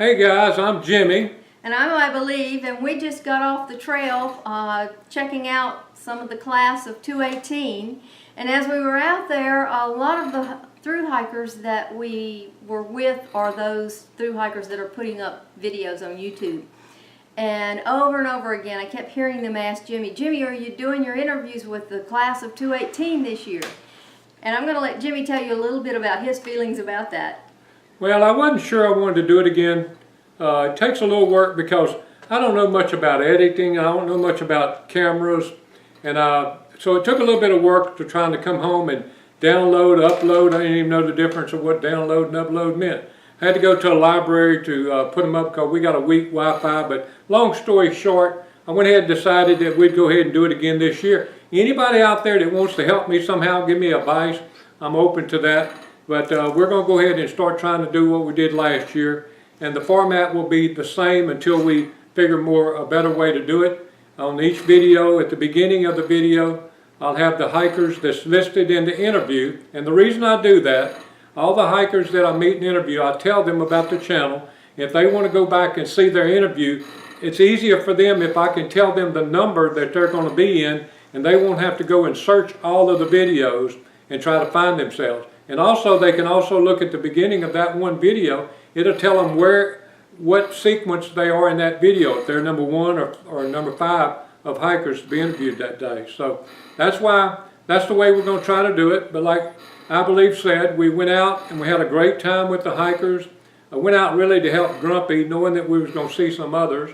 Hey guys, I'm Jimmy. And I believe, and we just got off the trail checking out some of the class of 218. And as we were out there, a lot of the thru-hikers that we were with are those thru-hikers that are putting up videos on YouTube. And over again, I kept hearing them ask Jimmy, are you doing your interviews with the class of 218 this year? And I'm going to let Jimmy tell you a little bit about his feelings about that. Well, I wasn't sure I wanted to do it again. It takes a little work because I don't know much about editing. I don't know much about cameras. And so it took a little bit of work to trying to come home and download, upload. I didn't even know the difference of what download and upload meant. I had to go to a library to put them up because we got a weak Wi-Fi. But long story short, I went ahead and decided that we'd go ahead and do it again this year. Anybody out there that wants to help me somehow, give me advice, I'm open to that. But we're going to go ahead and start trying to do what we did last year. And the format will be the same until we figure a better way to do it. On each video, at the beginning of the video, I'll have the hikers that's listed in the interview. And the reason I do that, all the hikers that I meet and interview, I tell them about the channel. If they want to go back and see their interview, it's easier for them if I can tell them the number that they're going to be in, and they won't have to go and search all of the videos and try to find themselves. And also, they can also look at the beginning of that one video. It'll tell them what sequence they are in that video, if they're number 1 or number 5 of hikers to be interviewed that day. So that's the way we're going to try to do it. But like I believe said, we went out and we had a great time with the hikers. I went out really to help Grumpy, knowing that we was going to see some others,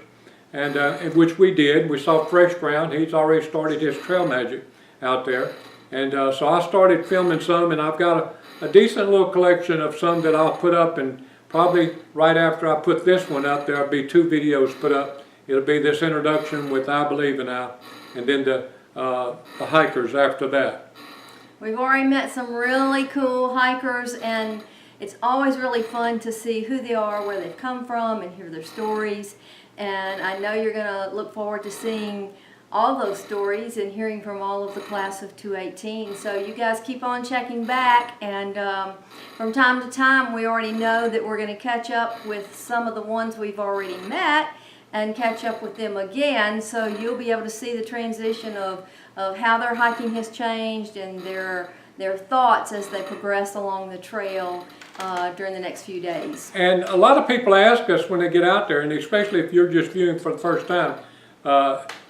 and which we did. We saw fresh ground. He's already started his trail magic out there. And so I started filming some, and I've got a decent little collection of some that I'll put up, and probably right after I put this one up, there'll be 2 videos put up. It'll be this introduction with I Believe in I, and then the hikers after that. We've already met some really cool hikers, and it's always really fun to see who they are, where they've come from, and hear their stories. And I know you're going to look forward to seeing all those stories and hearing from all of the class of 218. So you guys keep on checking back, and from time to time we already know that we're going to catch up with some of the ones we've already met and catch up with them again, so you'll be able to see the transition of how their hiking has changed and their thoughts as they progress along the trail during the next few days. And a lot of people ask us when they get out there, and especially if you're just viewing for the first time,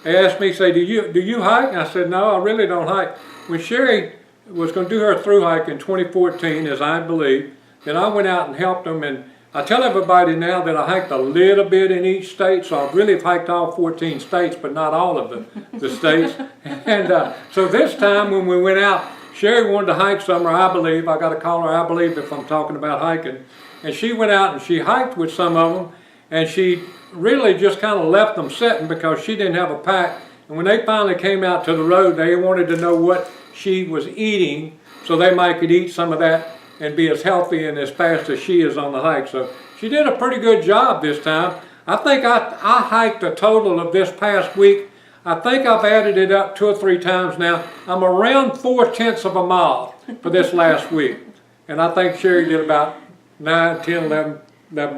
they asked me, say, do you hike? And I said, no, I really don't hike. When Sherry was going to do her thru hike in 2014, as I believe, then I went out and helped them. And I tell everybody now that I hiked a little bit in each state, so I really have hiked all 14 states, but not all of the states. And so this time when we went out, Sherry wanted to hike somewhere, I believe. I got to call her I believe if I'm talking about hiking. And she went out and she hiked with some of them, and she really just kind of left them sitting because she didn't have a pack. And when they finally came out to the road, they wanted to know what she was eating so they might could eat some of that and be as healthy and as fast as she is on the hike. So she did a pretty good job this time. I think I hiked a total of this past week. I think I've added it up 2 or 3 times now. I'm around 4/10 of a mile for this last week. And I think Sherry did about 9, 10, 11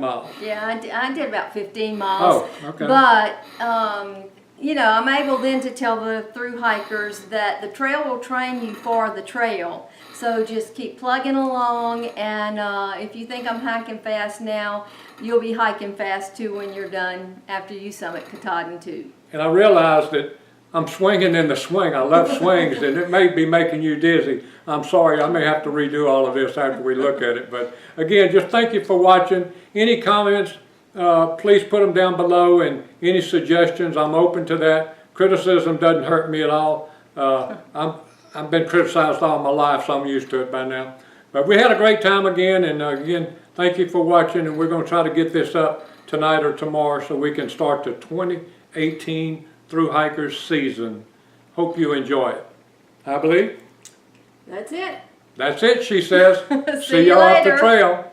miles. Yeah, I did about 15 miles. Oh, okay. But, you know, I'm able then to tell the thru-hikers that the trail will train you for the trail. So just keep plugging along, and if you think I'm hiking fast now, you'll be hiking fast too when you're done after you summit Katahdin too. And I realized that I'm swinging in the swing. I love swings, and it may be making you dizzy. I'm sorry, I may have to redo all of this after we look at it. But again, just thank you for watching. Any comments, please put them down below, and any suggestions, I'm open to that. Criticism doesn't hurt me at all. I've been criticized all my life, so I'm used to it by now. But we had a great time again, and again, thank you for watching, and we're going to try to get this up tonight or tomorrow so we can start the 2018 Thru-Hikers season. Hope you enjoy it. I believe. That's it. That's it, she says. See you y'all off the later. trail.